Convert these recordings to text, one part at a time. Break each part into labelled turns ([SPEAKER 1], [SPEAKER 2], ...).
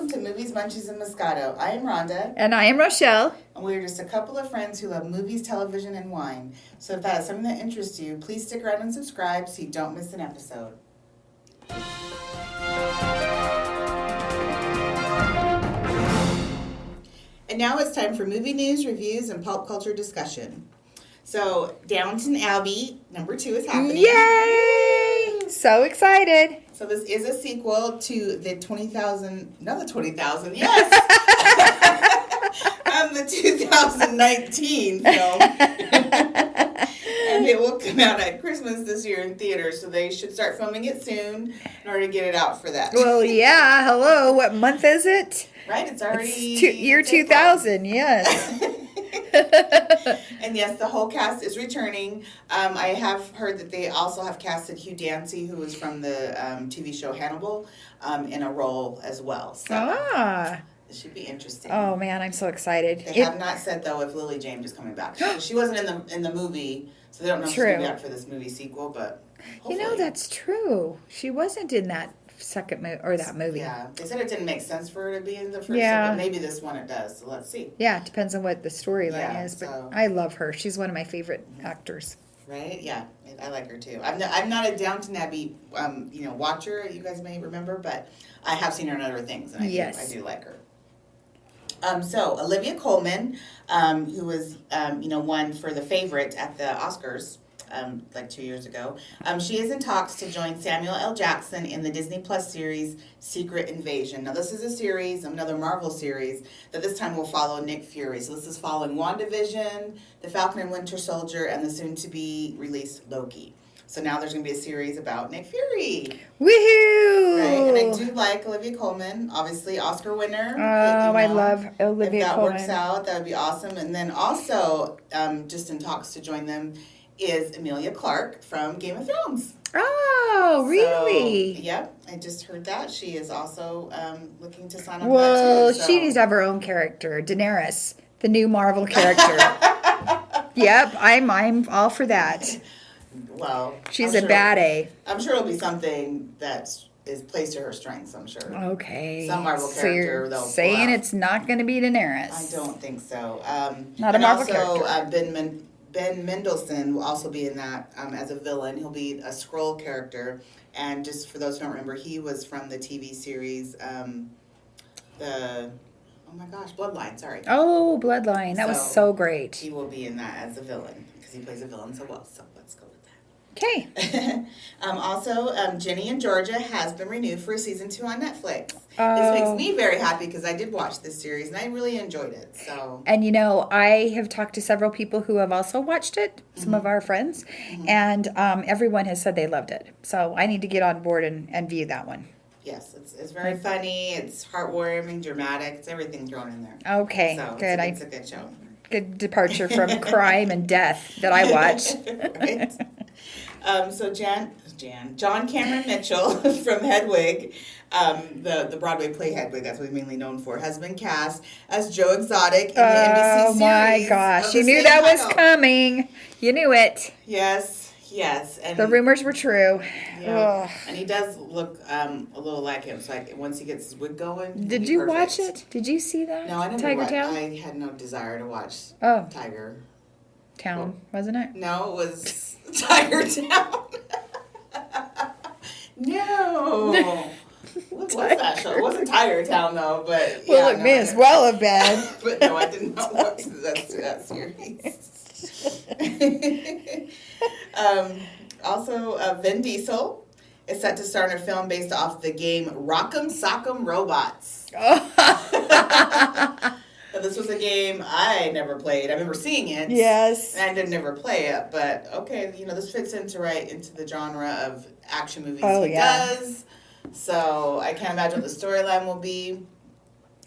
[SPEAKER 1] welcome to Movies, Munchies, and Moscato. I am Rhonda.
[SPEAKER 2] And I am Rochelle.
[SPEAKER 1] And we are just a couple of friends who love movies, television, and wine. So if that is something that interests you, please stick around and subscribe so you don't miss an episode. And now it's time for movie news, reviews, and pulp culture discussion. So Downton Abbey, number 2 is happening.
[SPEAKER 2] Yay! So excited.
[SPEAKER 1] So this is a sequel to the 20,000, not the 20,000, yes! The 2019 film. And it will come out at Christmas this year in theaters, so they should start filming it soon in order to get it out for that.
[SPEAKER 2] Well, yeah. Hello. What month is it?
[SPEAKER 1] Right, it's already...
[SPEAKER 2] year 2000, yes.
[SPEAKER 1] And yes, the whole cast is returning. I have heard that they also have casted Hugh Dancy, who was from the TV show Hannibal, in a role as well. So it should be interesting.
[SPEAKER 2] Oh man, I'm so excited.
[SPEAKER 1] They have not said though if Lily James is coming back. She wasn't in the movie, so they don't know if she's going to be back for this movie sequel. But hopefully.
[SPEAKER 2] You know, that's true. She wasn't in that second movie or that movie.
[SPEAKER 1] Yeah, they said it didn't make sense for her to be in the first.
[SPEAKER 2] Yeah,
[SPEAKER 1] but maybe this one it does. So let's see.
[SPEAKER 2] Yeah, it depends on what the storyline is. But
[SPEAKER 1] so.
[SPEAKER 2] I love her. She's one of my favorite actors.
[SPEAKER 1] Right? Yeah, I like her too. I'm not a Downton Abbey watcher. You guys may remember, but I have seen her in other things, and I do like her. So Olivia Colman, who was won for The Favorite at the Oscars like 2 years ago, she is in talks to join Samuel L. Jackson in the Disney Plus series Secret Invasion. Now this is a series, another Marvel series, that this time will follow Nick Fury. So this is following WandaVision, The Falcon and Winter Soldier, and the soon-to-be-released Loki. So now there's going to be a series about Nick Fury.
[SPEAKER 2] Woohoo!
[SPEAKER 1] Right, and I do like Olivia Colman, obviously Oscar winner.
[SPEAKER 2] I love Olivia
[SPEAKER 1] Colman. If that
[SPEAKER 2] Colman.
[SPEAKER 1] works out, that would be awesome. And then also, just in talks to join them, is Emilia Clarke from Game of Thrones.
[SPEAKER 2] Oh, really?
[SPEAKER 1] So, yep, I just heard that. She is also looking to sign up
[SPEAKER 2] Well,
[SPEAKER 1] for that too. So.
[SPEAKER 2] she needs to have her own character. Daenerys, the new Marvel character. Yep, I'm all for that.
[SPEAKER 1] Well,
[SPEAKER 2] she's a bad A.
[SPEAKER 1] I'm sure it'll be something that is plays to her strengths, I'm sure.
[SPEAKER 2] Okay.
[SPEAKER 1] Some Marvel
[SPEAKER 2] so
[SPEAKER 1] character,
[SPEAKER 2] you're saying it's not going to be Daenerys.
[SPEAKER 1] I don't think so.
[SPEAKER 2] Not a Marvel
[SPEAKER 1] character.
[SPEAKER 2] character.
[SPEAKER 1] Ben Mendelsohn will also be in that as a villain. He'll be a Skrull character. And just for those who don't remember, he was from the TV series, Bloodline, sorry.
[SPEAKER 2] Oh, Bloodline. That was so great.
[SPEAKER 1] He will be in that as a villain because he plays a villain so well. So let's go with that.
[SPEAKER 2] Okay.
[SPEAKER 1] Also, Ginny and Georgia has been renewed for season 2 on Netflix. This makes me very happy because I did watch this series and I really enjoyed it. So.
[SPEAKER 2] And I have talked to several people who have also watched it, some of our friends, and everyone has said they loved it. So I need to get on board and view that one.
[SPEAKER 1] Yes, it's very funny. It's heartwarming, dramatic. It's everything thrown in there.
[SPEAKER 2] Okay,
[SPEAKER 1] so
[SPEAKER 2] good.
[SPEAKER 1] It's a good show.
[SPEAKER 2] Good departure from crime and death that I watch.
[SPEAKER 1] Right. So John Cameron Mitchell from Hedwig, the Broadway play Hedwig, that's what he's mainly known for, has been cast as Joe Exotic in the NBC series.
[SPEAKER 2] Oh my gosh, you knew that was coming. You knew it.
[SPEAKER 1] Yes. And
[SPEAKER 2] the rumors were true.
[SPEAKER 1] Yeah. And he does look a little like him. So once he gets his wig going,
[SPEAKER 2] did you watch it? Did you see that?
[SPEAKER 1] No, I didn't.
[SPEAKER 2] Tiger Town?
[SPEAKER 1] I had no desire to watch Tiger
[SPEAKER 2] Town, wasn't it?
[SPEAKER 1] No, it was Tiger Town. No. What was that show? It wasn't Tiger Town though, but
[SPEAKER 2] well, it may as well have been.
[SPEAKER 1] But no, I did not watch that series. Also, Vin Diesel is set to star in a film based off the game Rock'em Sock'em Robots. Now, this was a game I never played. I remember seeing it.
[SPEAKER 2] Yes.
[SPEAKER 1] And I did never play it, but okay, this fits into the genre of action movies he does. So I can't imagine what the storyline will be.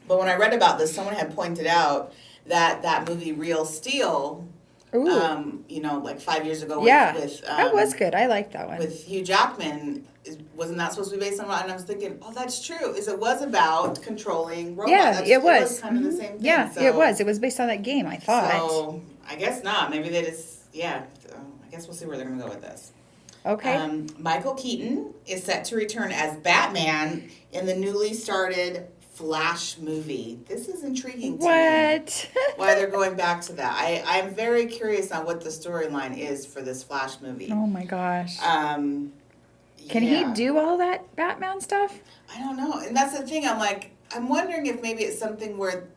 [SPEAKER 1] But when I read about this, someone had pointed out that movie Real Steel, like 5 years ago. With
[SPEAKER 2] that was good. I liked that one.
[SPEAKER 1] With Hugh Jackman, wasn't that supposed to be based on? And I was thinking, oh, that's true. It was about controlling robots.
[SPEAKER 2] Yeah, it was.
[SPEAKER 1] It was kind of the same thing.
[SPEAKER 2] Yeah, so, it was. It was based on that game, I thought.
[SPEAKER 1] So I guess not. Maybe they just, So I guess we'll see where they're going to go with this.
[SPEAKER 2] Okay.
[SPEAKER 1] Michael Keaton is set to return as Batman in the newly started Flash movie. This is intriguing to me.
[SPEAKER 2] What?
[SPEAKER 1] Why they're going back to that. I'm very curious on what the storyline is for this Flash movie.
[SPEAKER 2] Oh my gosh.
[SPEAKER 1] Can
[SPEAKER 2] Can he do all that Batman stuff?
[SPEAKER 1] I don't know. And that's the thing. I'm wondering if maybe it's something where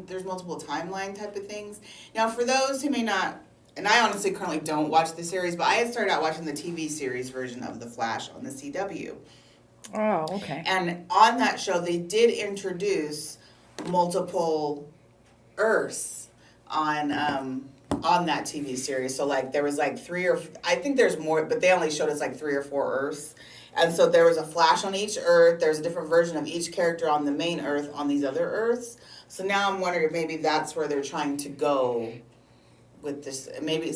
[SPEAKER 1] there's multiple timeline type of things. Now, for those who may not, and I honestly currently don't watch the series, but I had started out watching the TV series version of The Flash on the CW.
[SPEAKER 2] Oh, okay.
[SPEAKER 1] And on that show, they did introduce multiple Earths on that TV series. So like there was like I think there's more, but they only showed us like 3 or 4 Earths. And so there was a Flash on each Earth. There's a different version of each character on the main Earth on these other Earths. So now I'm wondering if maybe that's where they're trying to go with this. Maybe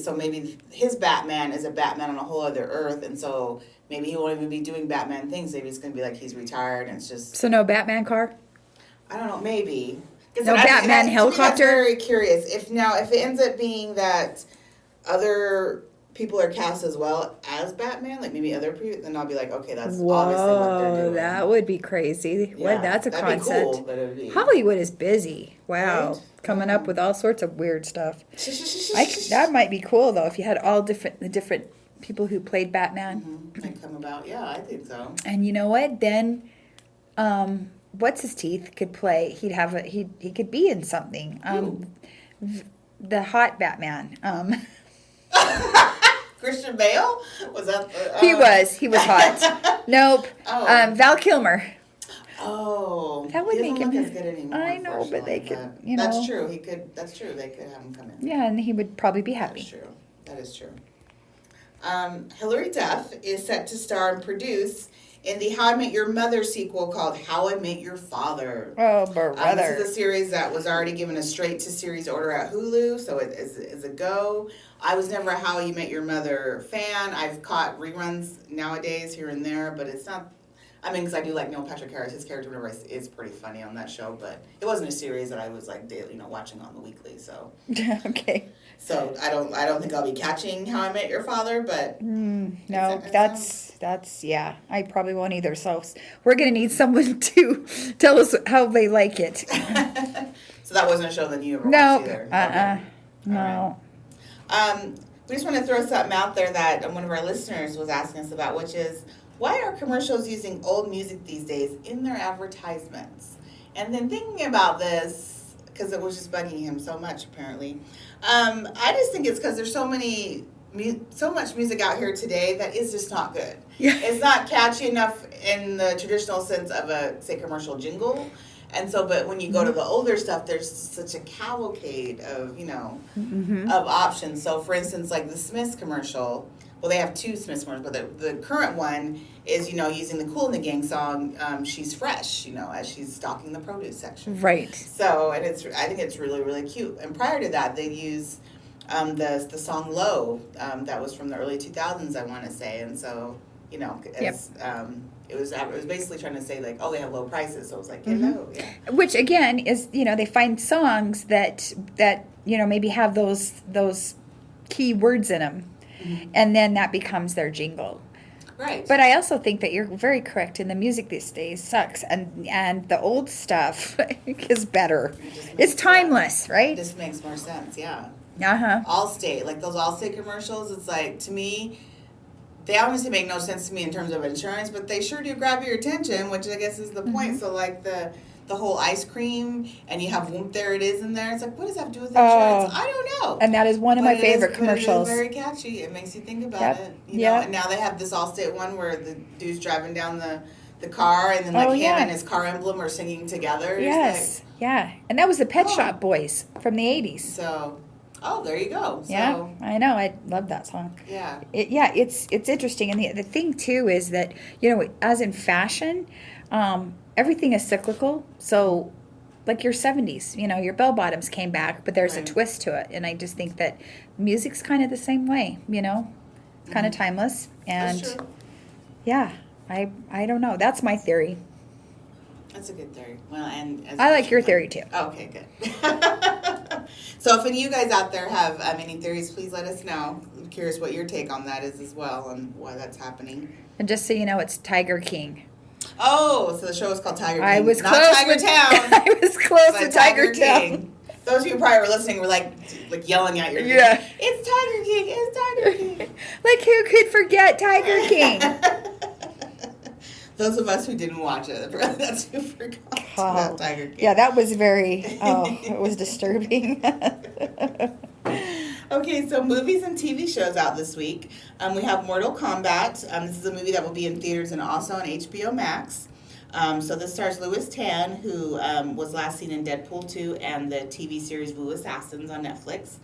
[SPEAKER 1] his Batman is a Batman on a whole other Earth, and so maybe he won't even be doing Batman things. Maybe it's going to be like he's retired and it's just...
[SPEAKER 2] So no Batman car?
[SPEAKER 1] I don't know, maybe.
[SPEAKER 2] No Batman helicopter?
[SPEAKER 1] I'm very curious. If it ends up being that other people are cast as well as Batman, like maybe other people, then I'll be like, okay, that's obviously what they're doing.
[SPEAKER 2] That would be crazy.
[SPEAKER 1] Yeah,
[SPEAKER 2] That's a
[SPEAKER 1] that'd
[SPEAKER 2] concept.
[SPEAKER 1] be cool, but it would be...
[SPEAKER 2] Hollywood is busy. Wow.
[SPEAKER 1] Right?
[SPEAKER 2] Coming up with all sorts of weird stuff. That might be cool, though, if you had all the different people who played Batman.
[SPEAKER 1] Mm-hmm. They come about. Yeah, I think so.
[SPEAKER 2] And you know what? Then, what's his teeth could play. He could be in something. The hot Batman.
[SPEAKER 1] Christian Bale? Was that...
[SPEAKER 2] He was hot. Nope.
[SPEAKER 1] Oh.
[SPEAKER 2] Val Kilmer.
[SPEAKER 1] Oh.
[SPEAKER 2] That would
[SPEAKER 1] he
[SPEAKER 2] make
[SPEAKER 1] doesn't
[SPEAKER 2] him...
[SPEAKER 1] look as good anymore,
[SPEAKER 2] I know, but they could,
[SPEAKER 1] That's true. That's true. They could have him come in.
[SPEAKER 2] Yeah, and he would probably be happy.
[SPEAKER 1] That's true. That is true. Hilary Duff is set to star and produce in the How I Met Your Mother sequel called How I Met Your Father.
[SPEAKER 2] Oh, brother.
[SPEAKER 1] This is a series that was already given a straight-to-series order at Hulu, so it is a go. I was never a How You Met Your Mother fan. I've caught reruns nowadays here and there, but it's not... I mean, because I do like Neil Patrick Harris. His character whenever is pretty funny on that show, but it wasn't a series that I was like daily, watching on the weekly. So
[SPEAKER 2] okay.
[SPEAKER 1] So I don't think I'll be catching How I Met Your Father, but
[SPEAKER 2] no, that's yeah. I probably won't either. So we're gonna need someone to tell us how they like it.
[SPEAKER 1] So that wasn't a show that you ever watched either. Okay.
[SPEAKER 2] No.
[SPEAKER 1] Right. We just want to throw something out there that one of our listeners was asking us about, which is, why are commercials using old music these days in their advertisements? And then thinking about this, because it was just bugging him so much apparently, I just think it's because there's so much music out here today that is just not good.
[SPEAKER 2] Yeah.
[SPEAKER 1] It's not catchy enough in the traditional sense of a, say, commercial jingle. And so, but when you go to the older stuff, there's such a cavalcade of, of options. So, for instance, like the Smiths commercial, well, they have 2 Smiths commercials, but the current one is, using the Kool and the Gang song, She's Fresh, as she's stocking the produce section.
[SPEAKER 2] Right.
[SPEAKER 1] So, and I think it's really, really cute. And prior to that, they used the song Low, that was from the early 2000s, I want to say. And so, it was basically trying to say, like, oh, they have low prices. So it was like, low, yeah.
[SPEAKER 2] Which, again, is, they find songs that maybe have those key words in them. Mm-hmm. And then that becomes their jingle.
[SPEAKER 1] Right.
[SPEAKER 2] But I also think that you're very correct. And the music these days sucks. And the old stuff is better. It's timeless, right?
[SPEAKER 1] It just makes more sense, yeah.
[SPEAKER 2] Uh-huh.
[SPEAKER 1] Allstate, like those Allstate commercials, it's like, to me, they obviously make no sense to me in terms of insurance, but they sure do grab your attention, which I guess is the point. So, like, the whole ice cream, and you have Whoop, there it is in there. It's like, what does that have to do with insurance? I don't know.
[SPEAKER 2] And that is one of my favorite commercials.
[SPEAKER 1] It is very catchy. It makes you think about it. Know? And now they have this Allstate one where the dude's driving down the car, and then him and his car emblem are singing together.
[SPEAKER 2] Yes, And that was the Pet Shop Boys from the 80s.
[SPEAKER 1] So... Oh, there you go. So,
[SPEAKER 2] yeah, I know. I love that song.
[SPEAKER 1] Yeah.
[SPEAKER 2] It's interesting. And the thing, too, is that, as in fashion, everything is cyclical. So, like your 70s, your bell-bottoms came back, but there's a twist to it. And I just think that music's kind of the same way, It's kind of timeless. And,
[SPEAKER 1] that's true.
[SPEAKER 2] Yeah, I don't know. That's my theory.
[SPEAKER 1] That's a good theory. Well, and
[SPEAKER 2] I like your theory, too.
[SPEAKER 1] Okay, good. So if any of you guys out there have any theories, please let us know. I'm curious what your take on that is as well and why that's happening.
[SPEAKER 2] And just so you know, it's Tiger King.
[SPEAKER 1] Oh, so the show was called Tiger King.
[SPEAKER 2] I was
[SPEAKER 1] not
[SPEAKER 2] close
[SPEAKER 1] Tiger
[SPEAKER 2] with,
[SPEAKER 1] Town.
[SPEAKER 2] I was close
[SPEAKER 1] but
[SPEAKER 2] with Tiger Town.
[SPEAKER 1] King. Those of you who probably were listening were like yelling at your
[SPEAKER 2] Yeah.
[SPEAKER 1] It's Tiger King. It's Tiger King.
[SPEAKER 2] Like, who could forget Tiger King?
[SPEAKER 1] Those of us who didn't watch it, that's who forgot about Tiger King.
[SPEAKER 2] Yeah, that was it was disturbing.
[SPEAKER 1] Okay, so movies and TV shows out this week. We have Mortal Kombat. This is a movie that will be in theaters and also on HBO Max. So this stars Louis Tan, who was last seen in Deadpool 2 and the TV series Wu Assassins on Netflix.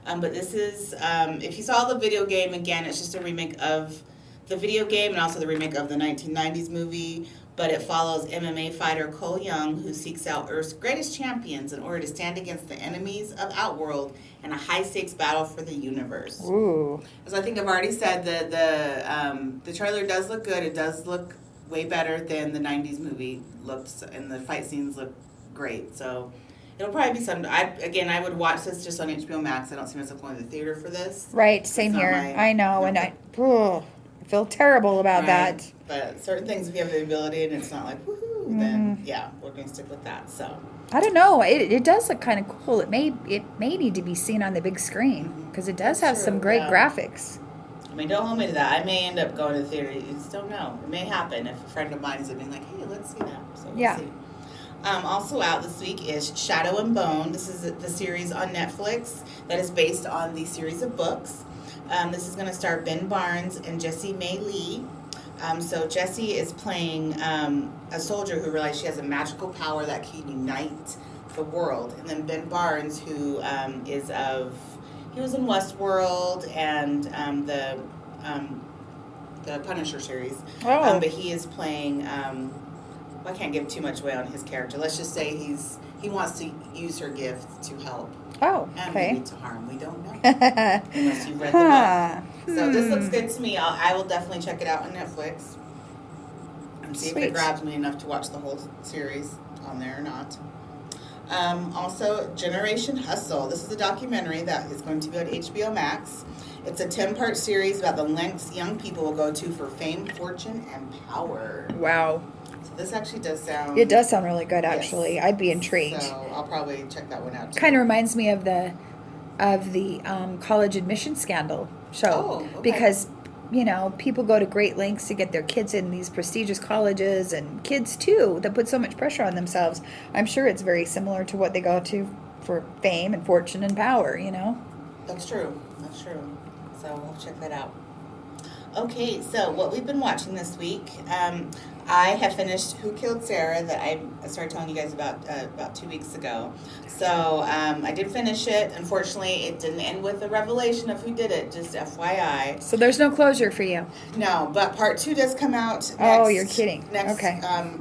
[SPEAKER 1] But this is, if you saw the video game, again, it's just a remake of the video game and also the remake of the 1990s movie. But it follows MMA fighter Cole Young, who seeks out Earth's greatest champions in order to stand against the enemies of Outworld in a high-stakes battle for the universe.
[SPEAKER 2] Ooh.
[SPEAKER 1] As I think I've already said, the trailer does look good. It does look way better than the 90s movie looked, and the fight scenes look great. So it'll probably be something. I would watch this just on HBO Max. I don't see myself going to the theater for this.
[SPEAKER 2] Right, same here. I know, and I feel terrible about that.
[SPEAKER 1] But certain things, if you have the ability and it's not like woohoo, then yeah, we're going to stick with that. So
[SPEAKER 2] I don't know. It does look kind of cool. It may need to be seen on the big screen because it does have some great graphics.
[SPEAKER 1] I mean, don't hold me to that. I may end up going to the theater. You just don't know. It may happen if a friend of mine is being like, hey, let's see that. So we'll see. Also out this week is Shadow and Bone. This is the series on Netflix that is based on the series of books. This is going to star Ben Barnes and Jessie May Lee. So Jessie is playing a soldier who realized she has a magical power that can unite the world. And then Ben Barnes, who he was in Westworld and the Punisher series. But he is playing, I can't give too much away on his character. Let's just say he wants to use her gift to help.
[SPEAKER 2] Oh,
[SPEAKER 1] and
[SPEAKER 2] okay.
[SPEAKER 1] maybe to harm. We don't know. Unless you've read the book. So this looks good to me. I will definitely check it out on Netflix and see if it grabs me enough to watch the whole series on there or not. Also, Generation Hustle. This is a documentary that is going to be on HBO Max. It's a 10-part series about the lengths young people will go to for fame, fortune, and power.
[SPEAKER 2] Wow.
[SPEAKER 1] So this actually does sound...
[SPEAKER 2] It does sound really good, actually. Yes. I'd be intrigued.
[SPEAKER 1] So I'll probably check that one out, too.
[SPEAKER 2] Kind of reminds me of the college admission scandal show.
[SPEAKER 1] Oh, okay.
[SPEAKER 2] Because, people go to great lengths to get their kids in these prestigious colleges, and kids, too, that put so much pressure on themselves. I'm sure it's very similar to what they go to for fame and fortune and power,
[SPEAKER 1] That's true. That's true. So I'll check that out. Okay, so what we've been watching this week, I have finished Who Killed Sarah that I started telling you guys about 2 weeks ago. So I did finish it. Unfortunately, it didn't end with the revelation of who did it, just FYI.
[SPEAKER 2] So there's no closure for you?
[SPEAKER 1] No, but part 2 does come out
[SPEAKER 2] Oh, you're kidding.
[SPEAKER 1] Next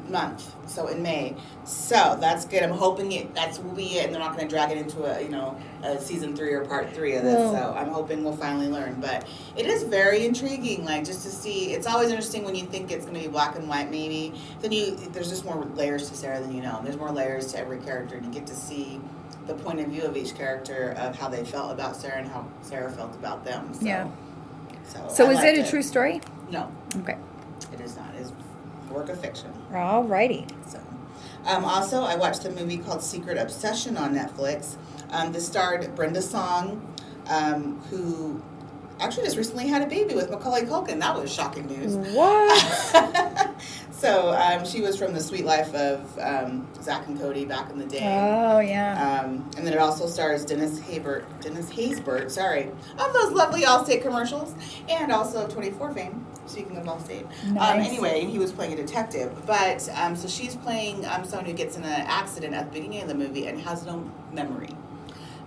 [SPEAKER 1] month, so in May. So that's good. I'm hoping that will be it, and they're not going to drag it into a season 3 or part 3 of this. Whoa. So I'm hoping we'll finally learn. But it is very intriguing, just to see. It's always interesting when you think it's going to be black and white, maybe. Then there's just more layers to Sarah than you know. There's more layers to every character, and you get to see the point of view of each character of how they felt about Sarah and how Sarah felt about them. So,
[SPEAKER 2] yeah.
[SPEAKER 1] So
[SPEAKER 2] is it a true story?
[SPEAKER 1] No.
[SPEAKER 2] Okay.
[SPEAKER 1] It is not. It is a work of fiction.
[SPEAKER 2] Alrighty.
[SPEAKER 1] So, also, I watched the movie called Secret Obsession on Netflix. This starred Brenda Song, who actually just recently had a baby with Macaulay Culkin. That was shocking news.
[SPEAKER 2] What?
[SPEAKER 1] So she was from The Sweet Life of Zach and Cody back in the day.
[SPEAKER 2] Oh, yeah.
[SPEAKER 1] And then it also stars Dennis Haysbert, of those lovely Allstate commercials, and also 24 fame, speaking of Allstate.
[SPEAKER 2] Nice.
[SPEAKER 1] Anyway, he was playing a detective. But, so she's playing someone who gets in an accident at the beginning of the movie and has no memory.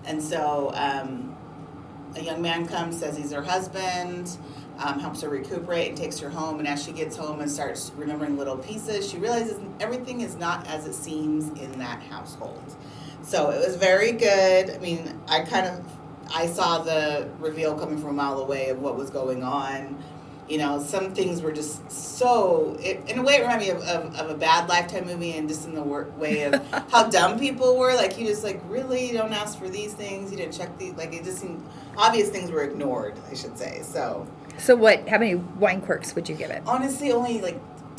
[SPEAKER 1] And so a young man comes, says he's her husband, helps her recuperate and takes her home. And as she gets home and starts remembering little pieces, she realizes everything is not as it seems in that household. So it was very good. I mean, I saw the reveal coming from a mile away of what was going on. Some things were just so... in a way, it reminded me of a bad Lifetime movie, and just in the way of how dumb people were. You just, really? You don't ask for these things? You didn't check these? It just seemed... Obvious things were ignored, I should say. So
[SPEAKER 2] what... How many wine quirks would you give it?
[SPEAKER 1] Honestly, only,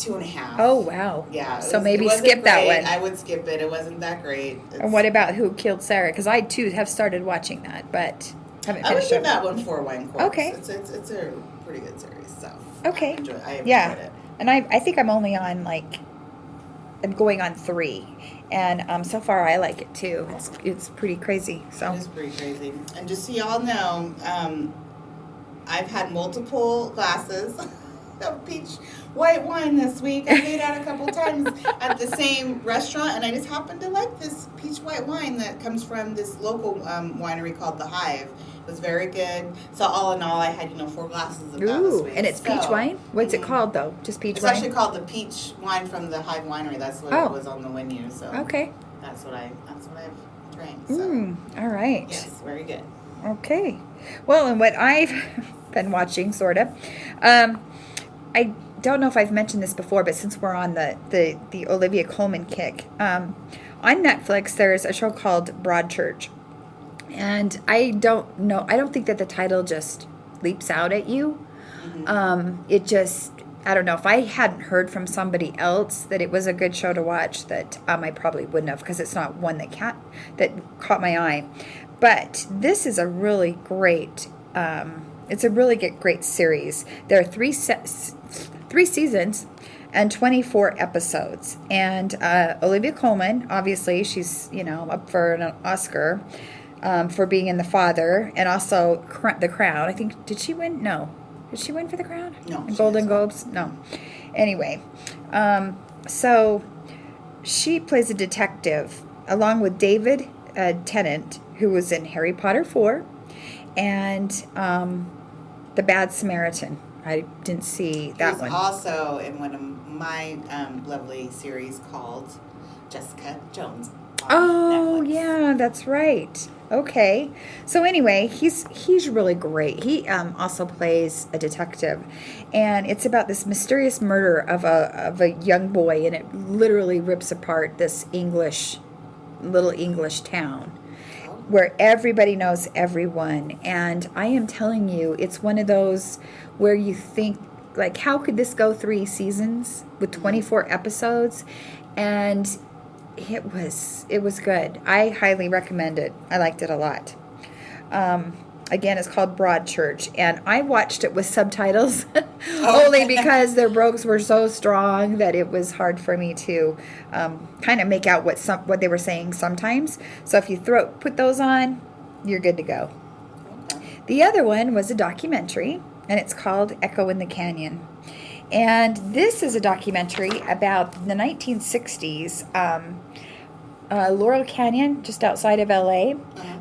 [SPEAKER 1] 2.5.
[SPEAKER 2] Oh, wow.
[SPEAKER 1] Yeah.
[SPEAKER 2] So maybe skip that one.
[SPEAKER 1] I would skip it. It wasn't that great.
[SPEAKER 2] And what about Who Killed Sarah? Because I, too, have started watching that, but haven't
[SPEAKER 1] I would
[SPEAKER 2] finished
[SPEAKER 1] give
[SPEAKER 2] it.
[SPEAKER 1] that one 4 wine corks.
[SPEAKER 2] Okay.
[SPEAKER 1] It's a pretty good series, so.
[SPEAKER 2] Okay.
[SPEAKER 1] I enjoyed it.
[SPEAKER 2] And I think I'm only on, I'm going on 3. And so far, I like it, too. It's pretty crazy. So.
[SPEAKER 1] It is pretty crazy. And just so y'all know, I've had multiple glasses of peach white wine this week. I made out a couple times at the same restaurant, and I just happened to like this peach white wine that comes from this local winery called The Hive. It was very good. So all in all, I had 4 glasses of that this week.
[SPEAKER 2] And it's peach wine? What's it called, though? Just peach wine?
[SPEAKER 1] It's actually called the peach wine from The Hive Winery. That's what it was on the menu. So
[SPEAKER 2] okay.
[SPEAKER 1] That's what I've drank. So.
[SPEAKER 2] All right.
[SPEAKER 1] Yes, very good.
[SPEAKER 2] Okay. Well, and what I've been watching, sort of, I don't know if I've mentioned this before, but since we're on the Olivia Colman kick, on Netflix there's a show called Broadchurch, and I don't think that the title just leaps out at you. It just, I don't know, if I hadn't heard from somebody else that it was a good show to watch, that I probably wouldn't have, because it's not one that caught my eye. But this is a really great, great series. There are 3 seasons and 24 episodes. And Olivia Colman, obviously, she's, up for an Oscar for being in The Father, and also The Crown. I think, did she win? No. Did she win for The Crown?
[SPEAKER 1] No.
[SPEAKER 2] Golden Globes? No. Anyway, so she plays a detective along with David Tennant, who was in Harry Potter 4, and The Bad Samaritan. I didn't see that one.
[SPEAKER 1] He was also in one of my lovely series called Jessica Jones on Netflix.
[SPEAKER 2] Yeah, that's right. Okay. So anyway, he's really great. He also plays a detective, and it's about this mysterious murder of a young boy, and it literally rips apart this little English town where everybody knows everyone. And I am telling you, it's one of those where you think, how could this go 3 seasons with 24 episodes? And it was good. I highly recommend it. I liked it a lot. Again, it's called Broadchurch, and I watched it with subtitles only because their brogues were so strong that it was hard for me to kind of make out what they were saying sometimes. So if you put those on, you're good to go. Okay. The other one was a documentary, and it's called Echo in the Canyon. And this is a documentary about the 1960s, Laurel Canyon, just outside of LA.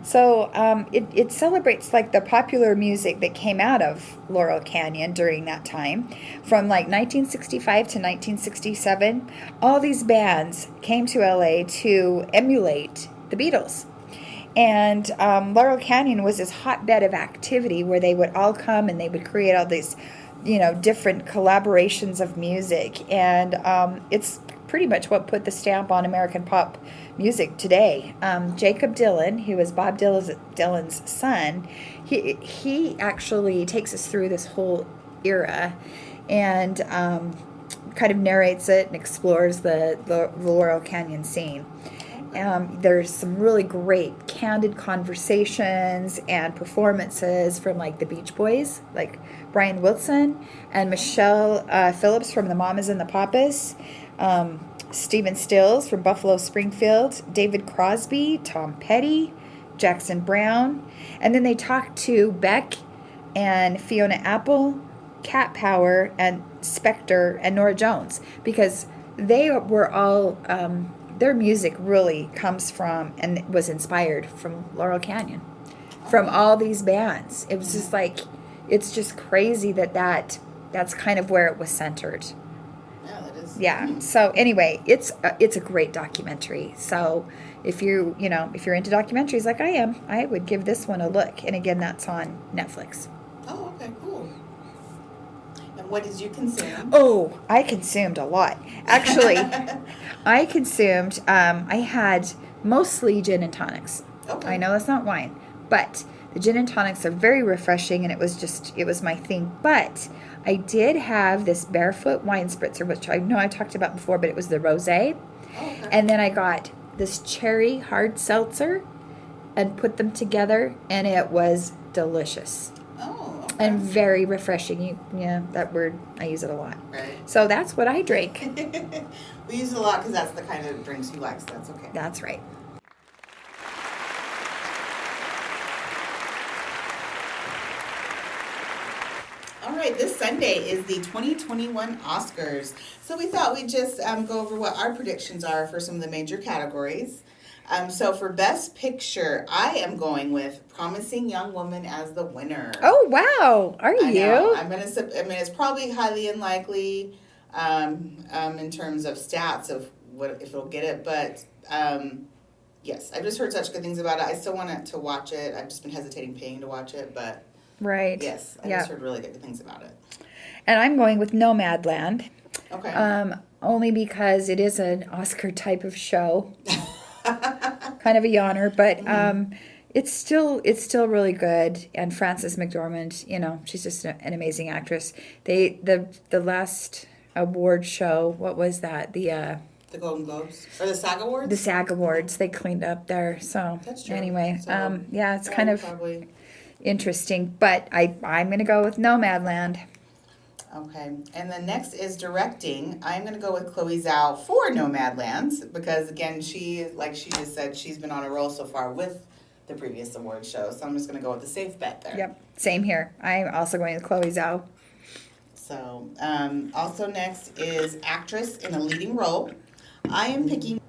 [SPEAKER 2] So it celebrates the popular music that came out of Laurel Canyon during that time. From 1965 to 1967, all these bands came to LA to emulate the Beatles. And Laurel Canyon was this hotbed of activity where they would all come and they would create all these different collaborations of music. And it's pretty much what put the stamp on American pop music today. Jacob Dylan, who was Bob Dylan's son, he actually takes us through this whole era and kind of narrates it and explores the Laurel Canyon scene. There's some really great candid conversations and performances from the Beach Boys, like Brian Wilson and Michelle Phillips from the Mamas and the Papas, Stephen Stills from Buffalo Springfield, David Crosby, Tom Petty, Jackson Brown, and then they talked to Beck and Fiona Apple, Cat Power, and Spector, and Norah Jones, because they were all, their music really comes from and was inspired from Laurel Canyon, from all these bands. It was just it's just crazy that's kind of where it was centered.
[SPEAKER 1] Yeah, that is.
[SPEAKER 2] Yeah. So anyway, it's a great documentary. So if you're into documentaries like I am, I would give this one a look. And again, that's on Netflix.
[SPEAKER 1] Oh, okay, cool. And what did you consume?
[SPEAKER 2] Oh, I consumed a lot. Actually, I consumed. I had mostly gin and tonics.
[SPEAKER 1] Okay.
[SPEAKER 2] I know that's not wine, but The gin and tonics are very refreshing, and it was my thing. But I did have this Barefoot wine spritzer, which I know I talked about before, but it was the rosé.
[SPEAKER 1] Oh, okay.
[SPEAKER 2] And then I got this cherry hard seltzer and put them together, and it was delicious.
[SPEAKER 1] Oh, okay.
[SPEAKER 2] And very refreshing. Yeah, that word, I use it a lot.
[SPEAKER 1] Right.
[SPEAKER 2] So that's what I drink.
[SPEAKER 1] We use it a lot because that's the kind of drinks you like, so that's okay.
[SPEAKER 2] That's right.
[SPEAKER 1] All right, this Sunday is the 2021 Oscars. So we thought we'd just go over what our predictions are for some of the major categories. So for Best Picture, I am going with Promising Young Woman as the winner.
[SPEAKER 2] Oh, wow. Are
[SPEAKER 1] I know.
[SPEAKER 2] you?
[SPEAKER 1] I mean, it's probably highly unlikely in terms of stats of what if it'll get it, but yes, I've just heard such good things about it. I still want to watch it. I've just been hesitating paying to watch it, but
[SPEAKER 2] Right.
[SPEAKER 1] yes, I just heard really good things about it.
[SPEAKER 2] And I'm going with Nomadland.
[SPEAKER 1] Okay.
[SPEAKER 2] Only because it is an Oscar type of show. Kind of a yawner, but it's still really good. And Frances McDormand, she's just an amazing actress. The last award show, what was that? The
[SPEAKER 1] Golden Globes or the SAG Awards.
[SPEAKER 2] The SAG Awards, they cleaned up there. So
[SPEAKER 1] That's true.
[SPEAKER 2] anyway,
[SPEAKER 1] So,
[SPEAKER 2] yeah, it's kind of
[SPEAKER 1] probably
[SPEAKER 2] interesting. But I'm going to go with Nomadland.
[SPEAKER 1] okay. And then next is directing. I'm going to go with Chloe Zhao for Nomadland because again, like she just said, she's been on a roll so far with the previous award show. So I'm just going to go with the safe bet there.
[SPEAKER 2] Yep, same here. I'm also going with Chloe Zhao.
[SPEAKER 1] So also next is actress in a leading role. I am picking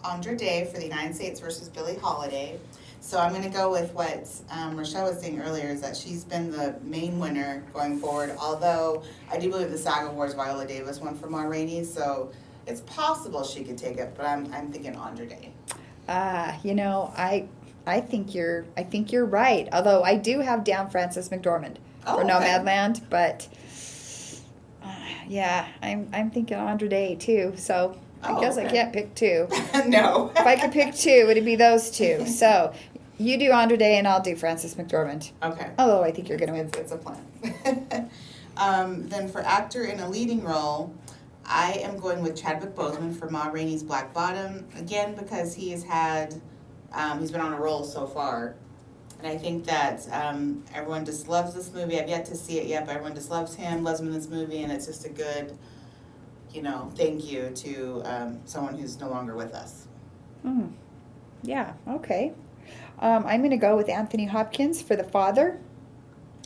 [SPEAKER 1] Andra Day for the United States versus Billie Holiday. So I'm going to go with what Rochelle was saying earlier, is that she's been the main winner going forward, although I do believe the SAG Awards Viola Davis won for Ma Rainey, so it's possible she could take it, but I'm thinking Andra Day.
[SPEAKER 2] I think you're right. Although I do have down Frances McDormand for Nomadland, but yeah, I'm thinking Andra Day too. So I guess I can't pick two.
[SPEAKER 1] No.
[SPEAKER 2] If I could pick two, it'd be those two. So you do Andra Day and I'll do Frances McDormand.
[SPEAKER 1] Okay.
[SPEAKER 2] Although I think you're going to win.
[SPEAKER 1] It's a plan. Then for actor in a leading role, I am going with Chadwick Boseman for Ma Rainey's Black Bottom, again because he has had, he's been on a roll so far. And I think that everyone just loves this movie. I've yet to see it yet, but everyone just loves him in this movie, and it's just a good, thank you to someone who's no longer with us.
[SPEAKER 2] Yeah, okay. I'm going to go with Anthony Hopkins for The Father.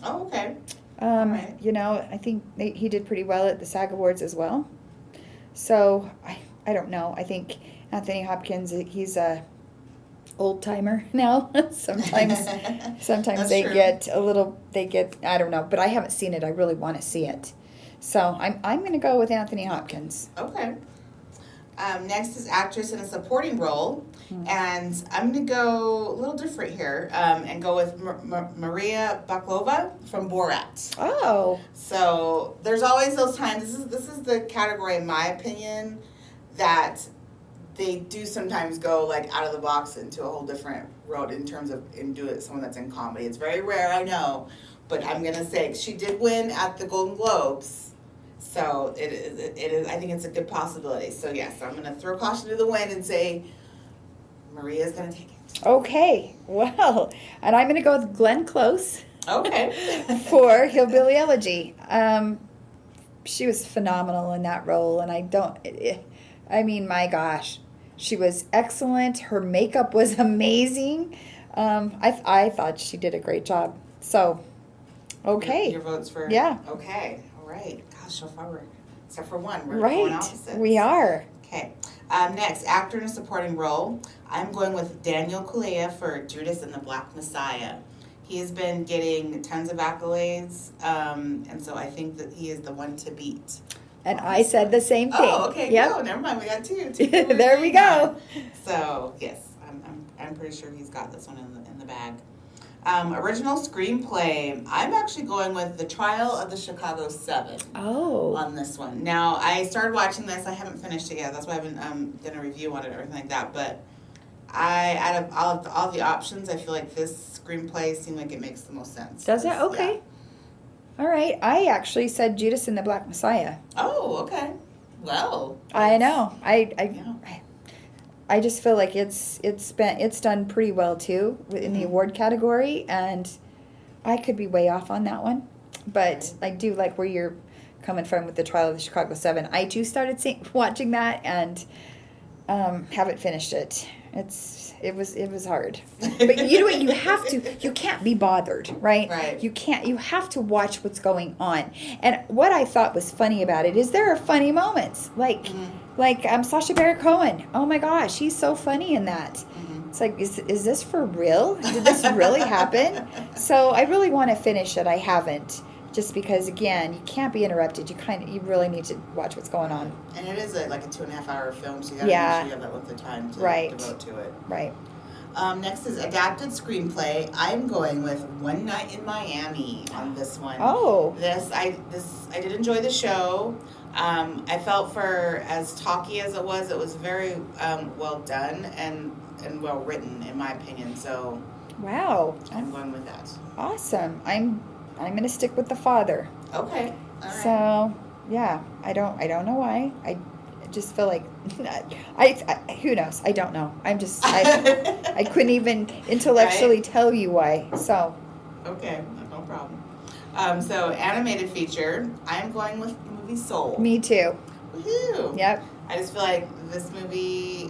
[SPEAKER 1] Oh, okay.
[SPEAKER 2] Right. I think he did pretty well at the SAG Awards as well. So, I don't know. I think Anthony Hopkins, he's a old timer now. Sometimes they
[SPEAKER 1] true.
[SPEAKER 2] get I don't know, but I haven't seen it. I really want to see it. So I'm going to go with Anthony Hopkins.
[SPEAKER 1] Okay. Next is actress in a supporting role, and I'm going to go a little different here and go with Maria Baklova from Borat.
[SPEAKER 2] Oh.
[SPEAKER 1] So there's always those times. This is the category, in my opinion, that they do sometimes go like out of the box into a whole different road in terms of do it someone that's in comedy. It's very rare, I know, but I'm going to say she did win at the Golden Globes. So it is. I think it's a good possibility. So yes, I'm going to throw caution to the wind and say Maria's going to take it.
[SPEAKER 2] Okay, well, and I'm going to go with Glenn Close.
[SPEAKER 1] Okay.
[SPEAKER 2] For Hillbilly Elegy. She was phenomenal in that role, and my gosh, she was excellent. Her makeup was amazing. I thought she did a great job. So, okay.
[SPEAKER 1] Your votes for
[SPEAKER 2] yeah.
[SPEAKER 1] Okay. All right. Gosh, so far except for one, we're
[SPEAKER 2] right.
[SPEAKER 1] going opposites.
[SPEAKER 2] We are.
[SPEAKER 1] Okay. Next, actor in a supporting role. I'm going with Daniel Kaluuya for Judas and the Black Messiah. He has been getting tons of accolades, and so I think that he is the one to beat.
[SPEAKER 2] And I said the same thing.
[SPEAKER 1] Oh, okay.
[SPEAKER 2] Yep.
[SPEAKER 1] No, never mind. We got two.
[SPEAKER 2] There we go.
[SPEAKER 1] So yes, I'm pretty sure he's got this one in the bag. Original screenplay. I'm actually going with The Trial of the Chicago 7.
[SPEAKER 2] Oh.
[SPEAKER 1] On this one. Now I started watching this. I haven't finished it yet. That's why I haven't done a review on it or anything like that. But out of all the options, I feel like this screenplay seem like it makes the most sense.
[SPEAKER 2] Does it? Okay.
[SPEAKER 1] Yeah.
[SPEAKER 2] All right. I actually said Judas and the Black Messiah.
[SPEAKER 1] Oh, okay. Well.
[SPEAKER 2] I know.
[SPEAKER 1] Yeah.
[SPEAKER 2] I just feel like it's done pretty well too in the award category, and I could be way off on that one, but I do like where you're coming from with the Trial of the Chicago 7. I too started watching that and haven't finished it. It was hard, but you know what? You can't be bothered, right?
[SPEAKER 1] Right.
[SPEAKER 2] You have to watch what's going on. And what I thought was funny about it is there are funny moments, like Sacha Baron Cohen. Oh my gosh, he's so funny in that.
[SPEAKER 1] Mm-hmm.
[SPEAKER 2] It's like, is this for real? Did this really happen? So I really want to finish it. I haven't. Just because, again, you can't be interrupted. You really need to watch what's going on.
[SPEAKER 1] And it is like a 2.5-hour film, so you gotta make sure you have that length of time to devote to it.
[SPEAKER 2] Right.
[SPEAKER 1] Next is adapted screenplay. I'm going with One Night in Miami on this one.
[SPEAKER 2] Oh.
[SPEAKER 1] I did enjoy the show. I felt for as talky as it was very well done and well written in my opinion. So
[SPEAKER 2] wow,
[SPEAKER 1] I'm going with that.
[SPEAKER 2] Awesome. I'm going to stick with the father.
[SPEAKER 1] Okay. All right.
[SPEAKER 2] So yeah, I don't know why. I just feel like I who knows? I don't know. I couldn't even intellectually tell you why. So
[SPEAKER 1] okay, no problem. So animated feature. I'm going with the movie Soul.
[SPEAKER 2] Me too.
[SPEAKER 1] Woohoo!
[SPEAKER 2] Yep.
[SPEAKER 1] I just feel like this movie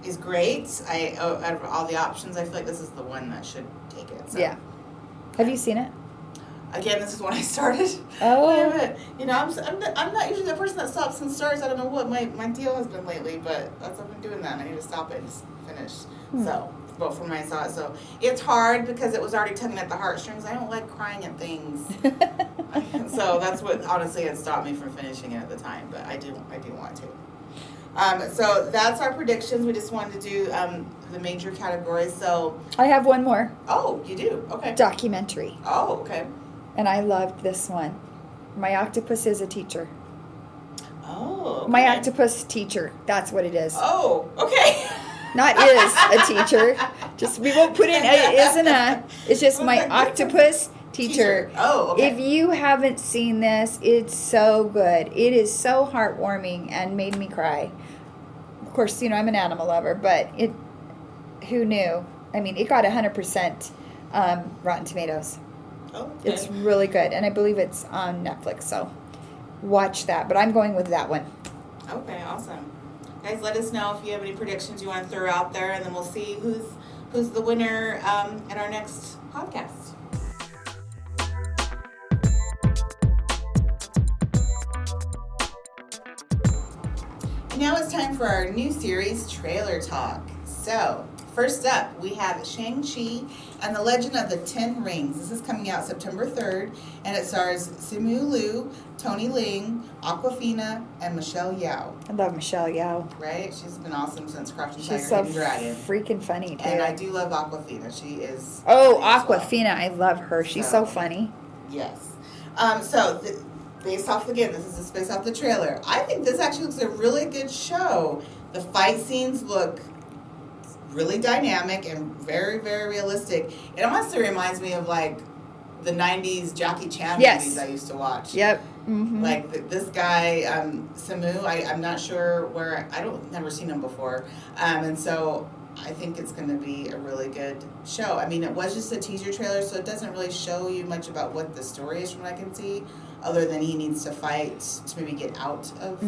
[SPEAKER 1] is great. Out of all the options, I feel like this is the one that should take it. So.
[SPEAKER 2] Yeah. Have you seen it?
[SPEAKER 1] Again, this is when I started.
[SPEAKER 2] Oh.
[SPEAKER 1] You know, I'm not usually the person that stops and starts. I don't know what my deal has been lately, but I've been doing that, and I need to stop it and just finish. So, both for my saw it. So, it's hard because it was already tugging at the heartstrings. I don't like crying at things. So, that's what, honestly, had stopped me from finishing it at the time, but I do want to. So, that's our predictions. We just wanted to do the major categories. So,
[SPEAKER 2] I have one more.
[SPEAKER 1] Oh, you do? Okay.
[SPEAKER 2] Documentary.
[SPEAKER 1] Oh, okay.
[SPEAKER 2] And I loved this one. My Octopus is a Teacher.
[SPEAKER 1] Oh, okay.
[SPEAKER 2] My Octopus Teacher. That's what it is.
[SPEAKER 1] Oh, okay.
[SPEAKER 2] Not is a teacher. Just we won't put in a is and a. It's just My Octopus Teacher.
[SPEAKER 1] Oh, okay.
[SPEAKER 2] If you haven't seen this, it's so good. It is so heartwarming and made me cry. Of course, I'm an animal lover, but who knew? I mean, it got 100% Rotten Tomatoes.
[SPEAKER 1] Oh, okay.
[SPEAKER 2] It's really good, and I believe it's on Netflix, so watch that. But I'm going with that one.
[SPEAKER 1] Okay, awesome. Guys, let us know if you have any predictions you want to throw out there, and then we'll see who's the winner in our next podcast. And now it's time for our new series, Trailer Talk. So, first up, we have Shang-Chi and the Legend of the Ten Rings. This is coming out September 3rd, and it stars Simu Liu, Tony Leung, Awkwafina, and Michelle Yeoh.
[SPEAKER 2] I love Michelle Yeoh.
[SPEAKER 1] Right? She's been awesome since Crouching
[SPEAKER 2] She's
[SPEAKER 1] Tiger,
[SPEAKER 2] so
[SPEAKER 1] Hidden Dragon.
[SPEAKER 2] freaking funny, too.
[SPEAKER 1] And I do love Awkwafina. She is...
[SPEAKER 2] Oh,
[SPEAKER 1] funny as well.
[SPEAKER 2] Awkwafina. I love her. She's so funny.
[SPEAKER 1] Yes. Based off the trailer. I think this actually looks a really good show. The fight scenes look really dynamic and very, very realistic. It honestly reminds me of like the 90s Jackie Chan movies I used to watch.
[SPEAKER 2] Yep. Mm-hmm.
[SPEAKER 1] Like this guy, Simu, I'm not sure where, never seen him before. And so I think it's going to be a really good show. I mean, it was just a teaser trailer, so it doesn't really show you much about what the story is from what I can see, other than he needs to fight to maybe get out of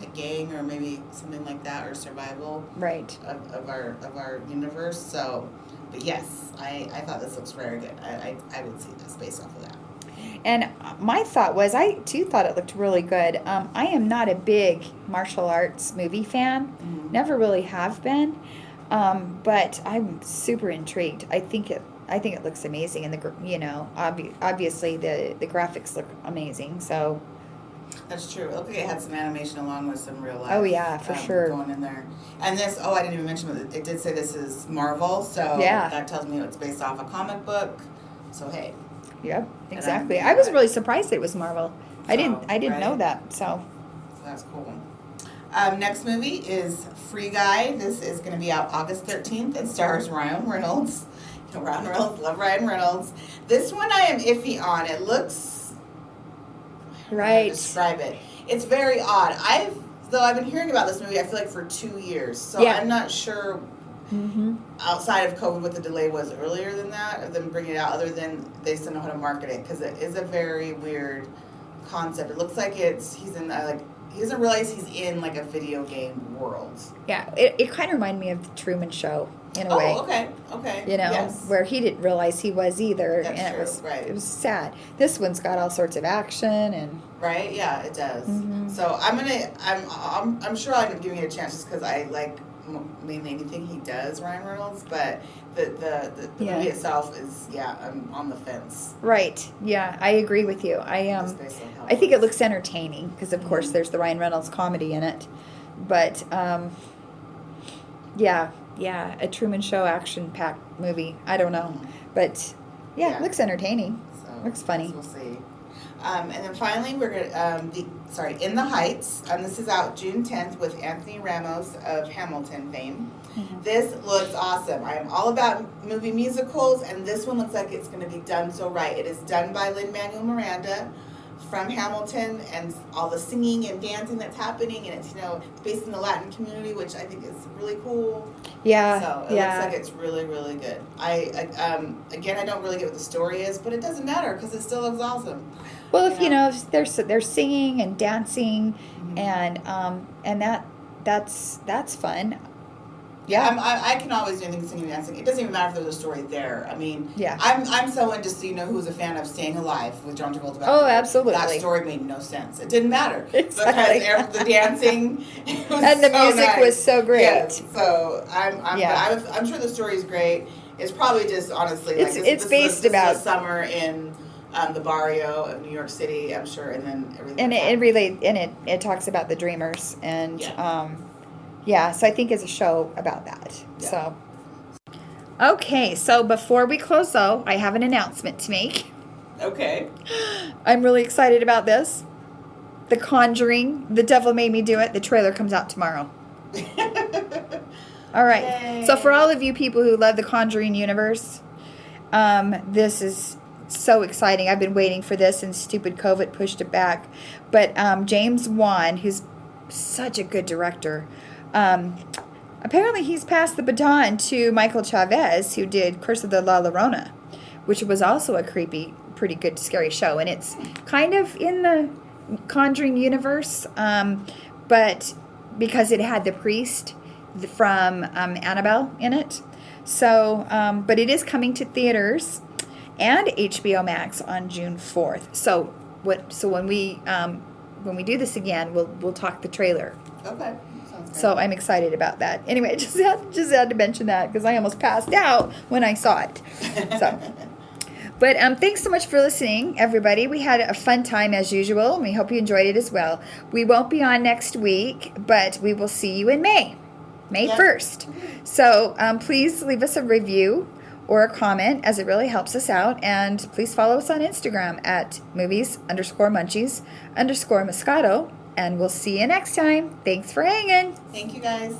[SPEAKER 1] a gang or maybe something like that, or survival of our universe. So, but yes, I thought this looks very good. I would see this based off of that.
[SPEAKER 2] And my thought was, I too thought it looked really good. I am not a big martial arts movie fan. Never really have been. But I'm super intrigued. I think it looks amazing, and obviously the graphics look amazing. So
[SPEAKER 1] that's true. It looked like it had some animation along with some real life.
[SPEAKER 2] Oh yeah, for sure.
[SPEAKER 1] Going in there. And this, I didn't even mention it did say this is Marvel, so that tells me it's based off a comic book. So hey.
[SPEAKER 2] Yep, exactly. I was really surprised it was Marvel. I didn't know that. So
[SPEAKER 1] that's cool. Next movie is Free Guy. This is going to be out August 13th. It stars Ryan Reynolds. Ryan Reynolds, love Ryan Reynolds. This one I am iffy on. It looks, I don't know how to describe it. It's very odd. I've been hearing about this movie, I feel like for 2 years. So I'm not sure outside of COVID what the delay was earlier than that, or them bringing it out, other than they still know how to market it, because it is a very weird concept. It looks like he doesn't realize he's in like a video game world.
[SPEAKER 2] Yeah, it kind of reminded me of the Truman Show in a way.
[SPEAKER 1] Oh, okay.
[SPEAKER 2] You know, where he didn't realize he was either.
[SPEAKER 1] That's
[SPEAKER 2] and
[SPEAKER 1] true, right.
[SPEAKER 2] It was sad. This one's got all sorts of action and
[SPEAKER 1] right, yeah, it does. So I'm sure I'll end up giving it a chance just because I like mainly anything he does, Ryan Reynolds, but the movie itself is I'm on the fence.
[SPEAKER 2] Right. Yeah, I agree with you. I think it looks entertaining because of course there's the Ryan Reynolds comedy in it, but a Truman Show action-packed movie. I don't know, but it looks entertaining.
[SPEAKER 1] So,
[SPEAKER 2] looks funny.
[SPEAKER 1] We'll see. And then finally, we're gonna In the Heights. This is out June 10th with Anthony Ramos of Hamilton fame. This looks awesome. I am all about movie musicals, and this one looks like it's going to be done so right. It is done by Lin-Manuel Miranda from Hamilton, and all the singing and dancing that's happening, and it's based in the Latin community, which I think is really cool.
[SPEAKER 2] Yeah.
[SPEAKER 1] So it looks like it's really, really good. I don't really get what the story is, but it doesn't matter because it still looks awesome.
[SPEAKER 2] Well, if they're singing and dancing, and that's fun.
[SPEAKER 1] Yeah, I can always do anything singing and dancing. It doesn't even matter if there's a story there. I mean,
[SPEAKER 2] yeah.
[SPEAKER 1] I'm someone just who's a fan of Staying Alive with John Travolta.
[SPEAKER 2] Oh, absolutely.
[SPEAKER 1] That story made no sense. It didn't matter
[SPEAKER 2] exactly.
[SPEAKER 1] because the dancing was
[SPEAKER 2] and the
[SPEAKER 1] so
[SPEAKER 2] music
[SPEAKER 1] nice.
[SPEAKER 2] Was so great.
[SPEAKER 1] Yes. So I'm sure the story's great. It's probably just honestly
[SPEAKER 2] it's based about
[SPEAKER 1] the summer in the barrio of New York City. I'm sure, and then everything.
[SPEAKER 2] And it talks about the dreamers and. So I think it's a show about that. Yeah. So, okay. So before we close, though, I have an announcement to make.
[SPEAKER 1] Okay.
[SPEAKER 2] I'm really excited about this. The Conjuring, The Devil Made Me Do It. The trailer comes out tomorrow. All right. Yay. So for all of you people who love the Conjuring universe, this is so exciting. I've been waiting for this, and stupid COVID pushed it back. But James Wan, who's such a good director. Apparently he's passed the baton to Michael Chavez, who did Curse of the La Llorona, which was also a creepy, pretty good, scary show. And it's kind of in the Conjuring universe, but because it had the priest from Annabelle in it. So, but it is coming to theaters and HBO Max on June 4th. So when we do this again, we'll talk the trailer.
[SPEAKER 1] Okay.
[SPEAKER 2] So I'm excited about that. Anyway, just had to mention that because I almost passed out when I saw it. So, but thanks so much for listening, everybody. We had a fun time as usual, and we hope you enjoyed it as well. We won't be on next week, but we will see you in May 1st. So please leave us a review or a comment, as it really helps us out. And please follow us on Instagram at movies_munchies_Moscato. And we'll see you next time. Thanks for hanging.
[SPEAKER 1] Thank you, guys.